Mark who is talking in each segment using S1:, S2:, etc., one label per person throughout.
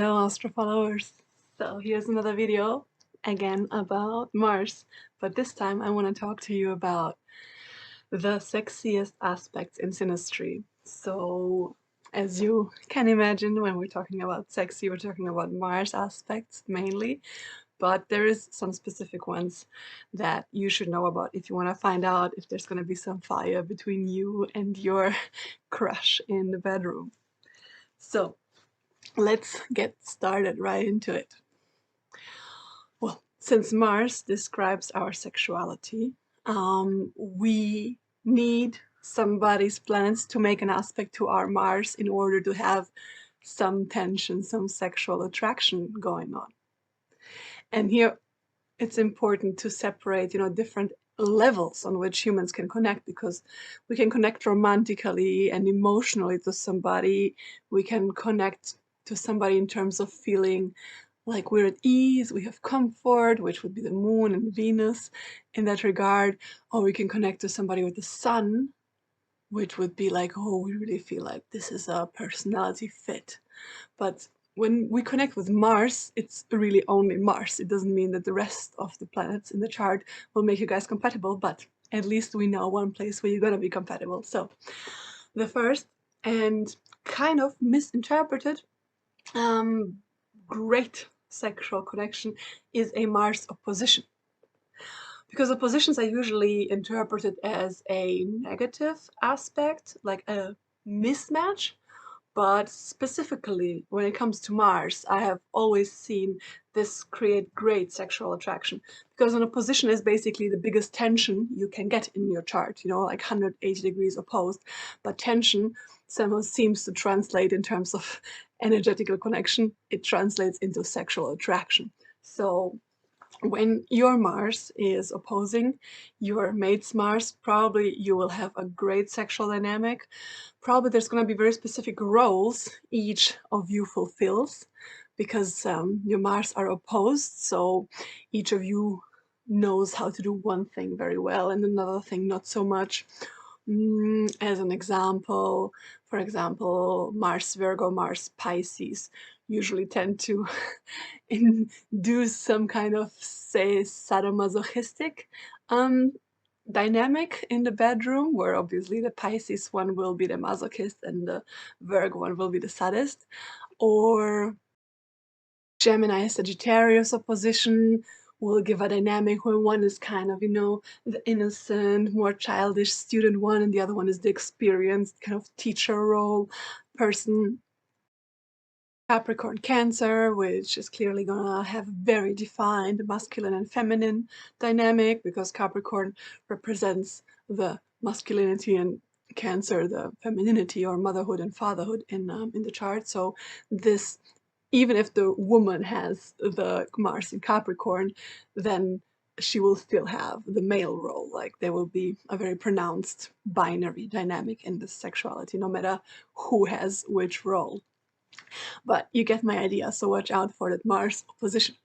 S1: Hello Astro followers! So here's another video, again about Mars, but this time I want to talk to you about the sexiest aspects in Synastry. So as you can imagine, when we're talking about sexy, we're talking about Mars aspects mainly, but there is some specific ones that you should know about if you want to find out if there's going to be some fire between you and your crush in the bedroom. So let's get started right into it. Well, since Mars describes our sexuality, we need somebody's planets to make an aspect to our Mars in order to have some tension, some sexual attraction going on. And here it's important to separate, different levels on which humans can connect, because we can connect romantically and emotionally to somebody. We can connect to somebody in terms of feeling like we're at ease, we have comfort, which would be the moon and Venus in that regard. Or we can connect to somebody with the sun, which would be like, oh, we really feel like this is a personality fit. But when we connect with Mars, it's really only Mars. It doesn't mean that the rest of the planets in the chart will make you guys compatible, but at least we know one place where you're gonna be compatible. So the first and kind of misinterpreted great sexual connection is a Mars opposition. Because oppositions are usually interpreted as a negative aspect, like a mismatch. But specifically, when it comes to Mars, I have always seen this create great sexual attraction, because an opposition is basically the biggest tension you can get in your chart, like 180 degrees opposed. But tension somehow seems to translate in terms of energetical connection. It translates into sexual attraction. So when your Mars is opposing your mate's Mars, probably you will have a great sexual dynamic. Probably there's going to be very specific roles each of you fulfills, because your Mars are opposed, so each of you knows how to do one thing very well and another thing not so much. As an example, for example, Mars Virgo, Mars Pisces usually tend to induce some kind of, say, sadomasochistic dynamic in the bedroom, where obviously the Pisces one will be the masochist and the Virgo one will be the sadist. Or Gemini Sagittarius opposition will give a dynamic where one is kind of, the innocent, more childish student one, and the other one is the experienced kind of teacher role person. Capricorn Cancer, which is clearly gonna have a very defined masculine and feminine dynamic, because Capricorn represents the masculinity and Cancer the femininity, or motherhood and fatherhood in the chart. So this, even if the woman has the Mars in Capricorn, then she will still have the male role. Like, there will be a very pronounced binary dynamic in this sexuality, no matter who has which role. But you get my idea, so watch out for that Mars opposition.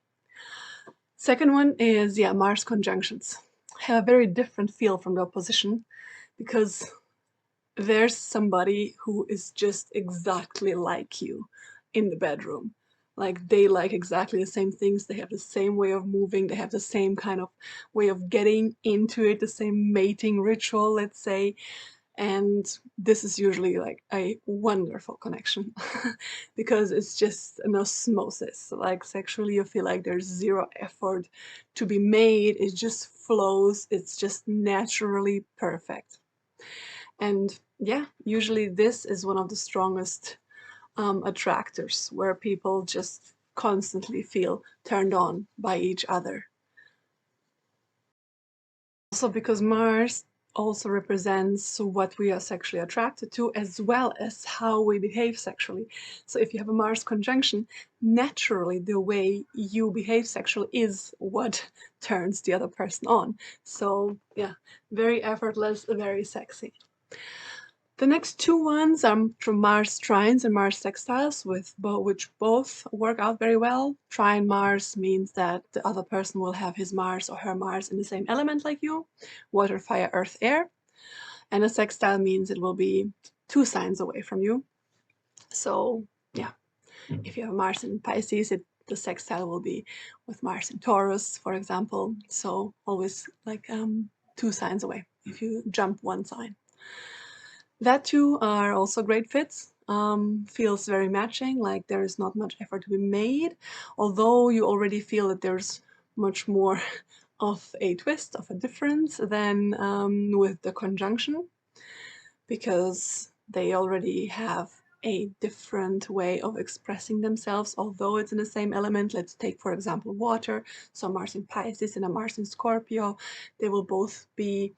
S1: Second one is, Mars conjunctions. Have a very different feel from the opposition, because there's somebody who is just exactly like you in the bedroom. Like, they like exactly the same things, they have the same way of moving, they have the same kind of way of getting into it, the same mating ritual, let's say. And this is usually like a wonderful connection because it's just an osmosis. Like, sexually you feel like there's zero effort to be made, it just flows, it's just naturally perfect. And usually this is one of the strongest attractors, where people just constantly feel turned on by each other. Also, because Mars also represents what we are sexually attracted to, as well as how we behave sexually. So if you have a Mars conjunction, naturally the way you behave sexually is what turns the other person on. So very effortless, very sexy. The next two ones are from Mars trines and Mars sextiles, which both work out very well. Trine Mars means that the other person will have his Mars or her Mars in the same element like you, water, fire, earth, air. And a sextile means it will be 2 signs away from you. So If you have Mars in Pisces, the sextile will be with Mars in Taurus, for example. So always like 2 signs away if you jump 1 sign. That two are also great fits. Feels very matching, like there is not much effort to be made, although you already feel that there's much more of a twist, of a difference than with the conjunction, because they already have a different way of expressing themselves, although it's in the same element. Let's take, for example, water. So Mars in Pisces and a Mars in Scorpio, they will both be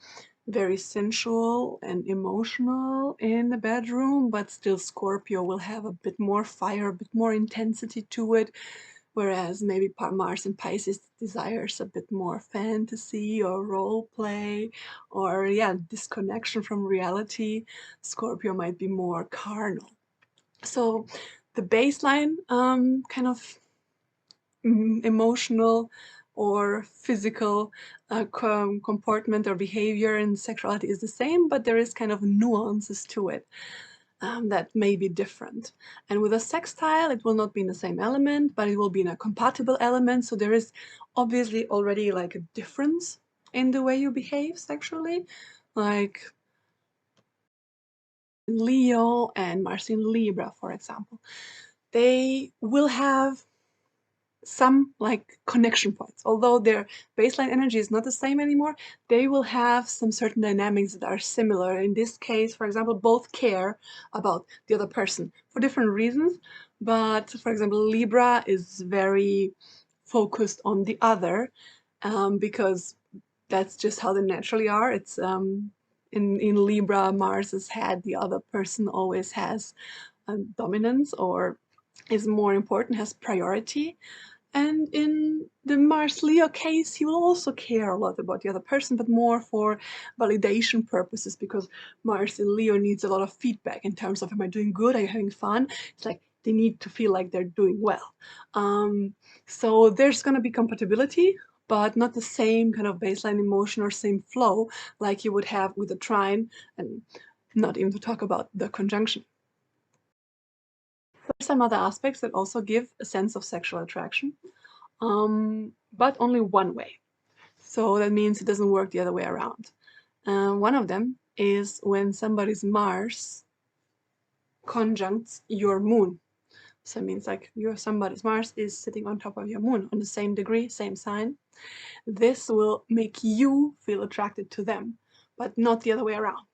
S1: very sensual and emotional in the bedroom, but still Scorpio will have a bit more fire, a bit more intensity to it, whereas maybe Mars in Pisces desires a bit more fantasy or role play, or yeah, disconnection from reality. Scorpio might be more carnal. So the baseline kind of emotional or physical comportment or behavior in sexuality is the same, but there is kind of nuances to it that may be different. And with a sextile, it will not be in the same element, but it will be in a compatible element. So there is obviously already like a difference in the way you behave sexually. Like Leo and Mars in Libra, for example, they will have some like connection points. Although their baseline energy is not the same anymore, they will have some certain dynamics that are similar. In this case, for example, both care about the other person for different reasons. But for example, Libra is very focused on the other because that's just how they naturally are. It's in Libra, Mars has had the other person always has dominance or is more important, has priority. And in the Mars Leo case, he will also care a lot about the other person, but more for validation purposes, because Mars in Leo needs a lot of feedback in terms of, am I doing good? Are you having fun? It's like they need to feel like they're doing well. So there's going to be compatibility, but not the same kind of baseline emotion or same flow like you would have with a trine, and not even to talk about the conjunction. There's some other aspects that also give a sense of sexual attraction, but only one way. So that means it doesn't work the other way around. One of them is when somebody's Mars conjuncts your moon. So it means like somebody's Mars is sitting on top of your moon on the same degree, same sign. This will make you feel attracted to them, but not the other way around.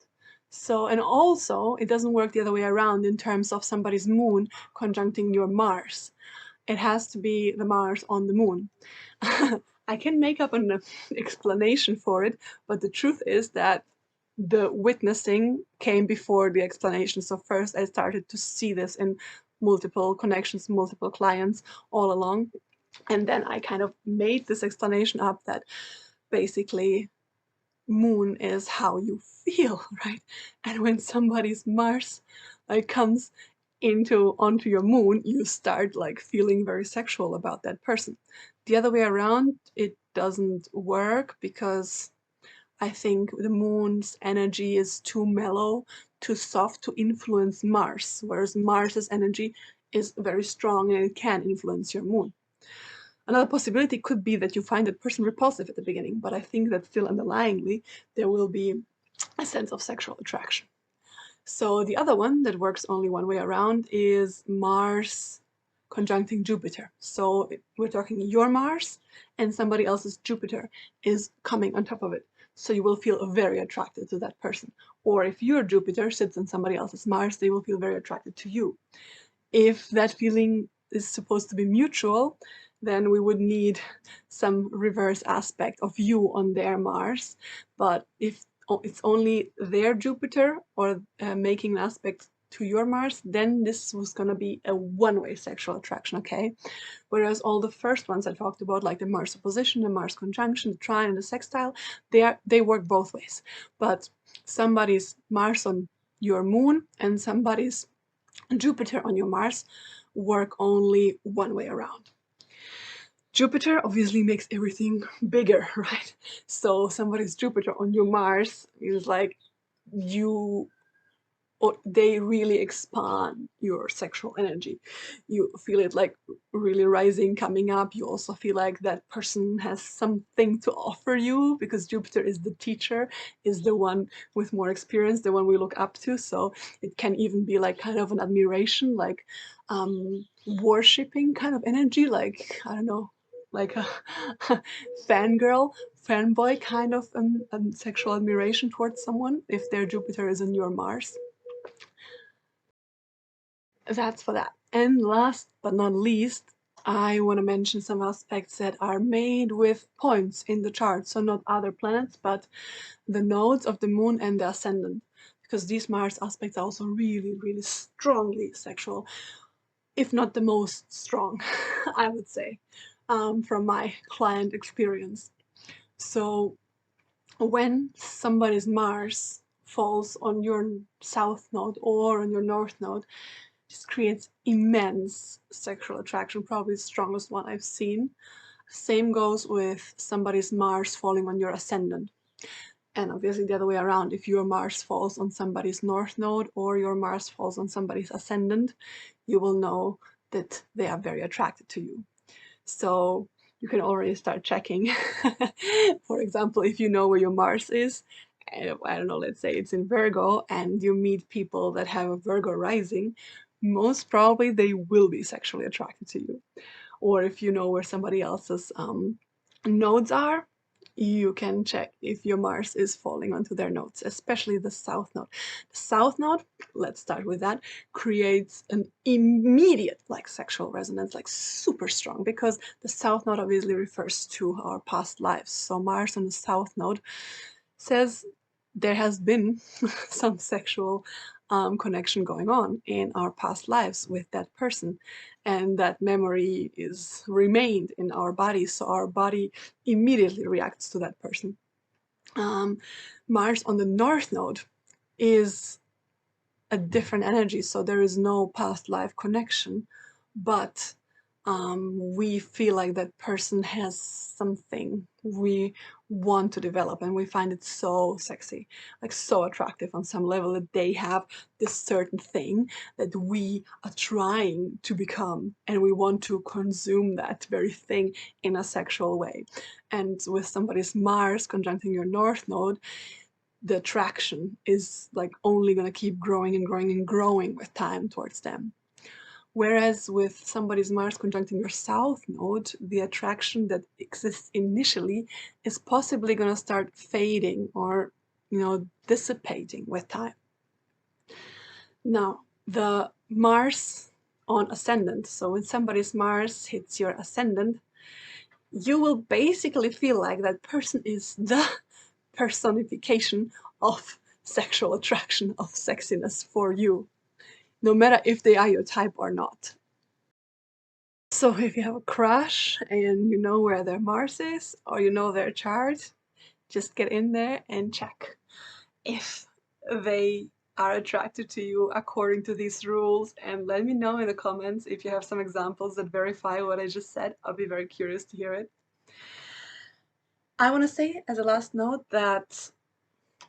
S1: So, and also it doesn't work the other way around in terms of somebody's moon conjuncting your Mars. It has to be the Mars on the moon. I can make up an explanation for it, but the truth is that the witnessing came before the explanation. So first I started to see this in multiple connections, multiple clients all along. And then I kind of made this explanation up that basically moon is how you feel, right? And when somebody's Mars comes onto your moon, you start like feeling very sexual about that person. The other way around, it doesn't work, because I think the moon's energy is too mellow, too soft to influence Mars, whereas Mars's energy is very strong and it can influence your moon. Another possibility could be that you find that person repulsive at the beginning, but I think that still underlyingly there will be a sense of sexual attraction. So the other one that works only one way around is Mars conjuncting Jupiter. So we're talking your Mars and somebody else's Jupiter is coming on top of it. So you will feel very attracted to that person. Or if your Jupiter sits on somebody else's Mars, they will feel very attracted to you. If that feeling is supposed to be mutual, then we would need some reverse aspect of you on their Mars. But if it's only their Jupiter or making an aspect to your Mars, then this was going to be a one-way sexual attraction, okay? Whereas all the first ones I talked about, like the Mars opposition, the Mars conjunction, the trine, and the sextile, they work both ways. But somebody's Mars on your moon and somebody's Jupiter on your Mars work only one way around. Jupiter obviously makes everything bigger, right? So somebody's Jupiter on your Mars is like you or they really expand your sexual energy. You feel it like really rising, coming up. You also feel like that person has something to offer you, because Jupiter is the teacher, is the one with more experience, the one we look up to. So it can even be like kind of an admiration, like worshipping kind of energy, like, I don't know, like a fangirl, fanboy kind of sexual admiration towards someone if their Jupiter is in your Mars. That's for that. And last but not least, I want to mention some aspects that are made with points in the chart. So not other planets, but the nodes of the moon and the ascendant. Because these Mars aspects are also really, really strongly sexual, if not the most strong, I would say, from my client experience. So when somebody's Mars falls on your south node or on your north node, just creates immense sexual attraction, probably the strongest one I've seen. Same goes with somebody's Mars falling on your ascendant. And obviously the other way around, if your Mars falls on somebody's north node or your Mars falls on somebody's ascendant, you will know that they are very attracted to you. So you can already start checking. For example, if you know where your Mars is, I don't know, let's say it's in Virgo, and you meet people that have a Virgo rising, most probably they will be sexually attracted to you. Or if you know where somebody else's nodes are, you can check if your Mars is falling onto their nodes, especially the south node. The south node, let's start with that, creates an immediate like sexual resonance, like super strong, because the south node obviously refers to our past lives. So Mars on the south node says there has been some sexual connection going on in our past lives with that person, and that memory is remained in our body, so our body immediately reacts to that person. Mars on the north node is a different energy, so there is no past life connection, but we feel like that person has something we want to develop, and we find it so sexy, like so attractive on some level, that they have this certain thing that we are trying to become, and we want to consume that very thing in a sexual way. And with somebody's Mars conjuncting your north node, the attraction is like only going to keep growing and growing and growing with time towards them. Whereas with somebody's Mars conjuncting your south node, the attraction that exists initially is possibly going to start fading or, dissipating with time. Now, the Mars on ascendant, so when somebody's Mars hits your ascendant, you will basically feel like that person is the personification of sexual attraction, of sexiness for you, no matter if they are your type or not. So if you have a crush and you know where their Mars is, or you know their chart, just get in there and check if they are attracted to you according to these rules, and let me know in the comments if you have some examples that verify what I just said. I'll be very curious to hear it. I want to say as a last note that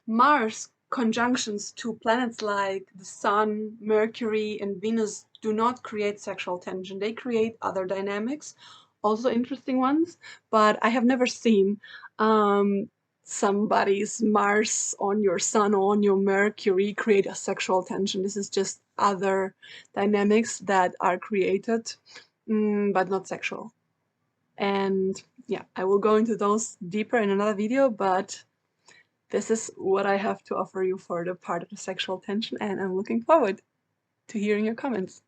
S1: Mars conjunctions to planets like the Sun, Mercury, and Venus do not create sexual tension. They create other dynamics, also interesting ones, but I have never seen somebody's Mars on your Sun or on your Mercury create a sexual tension. This is just other dynamics that are created, but not sexual. And yeah, I will go into those deeper in another video, but this is what I have to offer you for the part of the sexual tension, and I'm looking forward to hearing your comments.